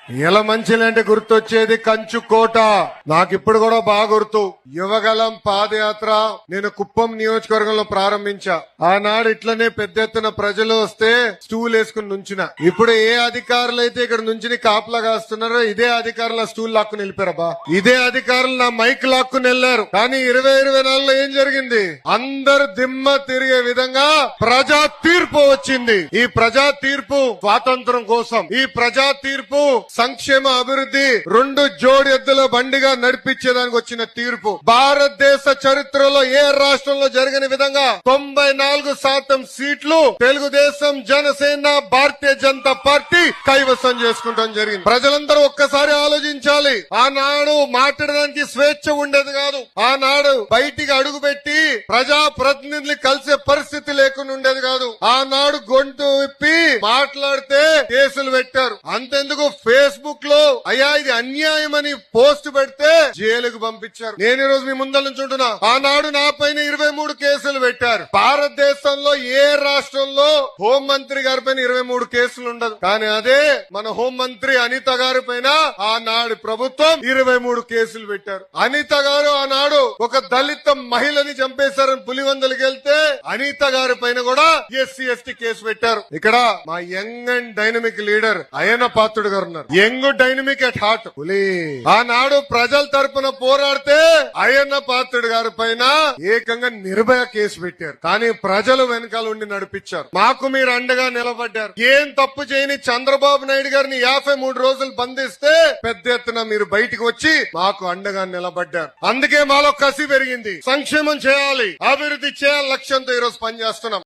మంచిలంటే గుర్తొచ్చేది కంచుకోట. నాకిప్పుడు కూడా బాగా గుర్తు. యువగలం పాదయాత్ర నేను కుప్పం నియోజకవర్గంలో ప్రారంభించా. ఆనాడు ఇట్లనే పెద్ద ఎత్తున ప్రజలు వస్తే స్టూల్ వేసుకుని నుంచిన. ఇప్పుడు ఏ అధికారులు అయితే ఇక్కడ నుంచి కాపలా కాస్తున్నారో ఇదే అధికారుల స్టూల్ లాక్కుని వెళ్ళిపోయారబ్బా. ఇదే అధికారులు నా మైక్ లాక్కుని వెళ్లారు. కానీ 2024లో ఏం జరిగింది? అందరు దిమ్మ తిరిగే విధంగా ప్రజా తీర్పు వచ్చింది. ఈ ప్రజా తీర్పు స్వాతంత్రం కోసం, ఈ ప్రజా తీర్పు సంక్షేమ అభివృద్ధి, 2 జోడి ఎద్దుల బండిగా నడిపించేదానికి వచ్చిన తీర్పు. భారతదేశ చరిత్రలో ఏ రాష్ట్రంలో జరగని విధంగా 94% సీట్లు తెలుగుదేశం, జనసేన, భారతీయ జనతా పార్టీ కైవసం చేసుకుంటాం జరిగింది. ప్రజలందరూ ఒక్కసారి ఆలోచించాలి. ఆనాడు మాట్లాడడానికి స్వేచ్ఛ ఉండేది కాదు. ఆనాడు బయటికి అడుగు పెట్టి ప్రజా ప్రతినిధులు కలిసే పరిస్థితి లేకుండా ఉండేది కాదు. ఆనాడు గొంతు విప్పి మాట్లాడితే కేసులు పెట్టారు. అంతెందుకు ఫేస్బుక్ లో అయ్యా ఇది అన్యాయం అని పోస్ట్ పెడితే జైలుకు పంపించారు. నేను ఈ రోజు మీ ముందర నుంచి ఉంటున్నా. ఆనాడు నా పైన 23 కేసులు పెట్టారు. భారతదేశంలో ఏ రాష్ట్రంలో హోంమంత్రి గారి పైన 23 కేసులు ఉండదు. కానీ అదే మన హోంమంత్రి అనిత గారి పైన ఆనాడు ప్రభుత్వం 23 కేసులు పెట్టారు. అనిత గారు ఆనాడు ఒక దళిత మహిళని చంపేశారని పులివందలకి వెళ్తే అనిత గారి పైన కూడా ఎస్సీ ఎస్టీ కేసు పెట్టారు. ఇక్కడ మా young and dynamic leader Ayyanna Patrudu గారు ఉన్నారు. యంగ్ డైనమిక్ అట్ హార్ట్ పులి. ఆనాడు ప్రజల తరపున పోరాడితే అయ్యన్న పాత్రుడు గారి పైన ఏకంగా నిర్భయ కేసు పెట్టారు. కానీ ప్రజలు వెనకాల ఉండి నడిపించారు. మాకు మీరు అండగా నిలబడ్డారు. ఏం తప్పు చేయని చంద్రబాబు నాయుడు గారిని 53 రోజులు బంధిస్తే పెద్ద ఎత్తున మీరు బయటికి వచ్చి మాకు అండగా నిలబడ్డారు. అందుకే మాలో కసి పెరిగింది. సంక్షేమం చేయాలి, అభివృద్ధి చేయాలి లక్ష్యంతో ఈ రోజు పనిచేస్తున్నాం.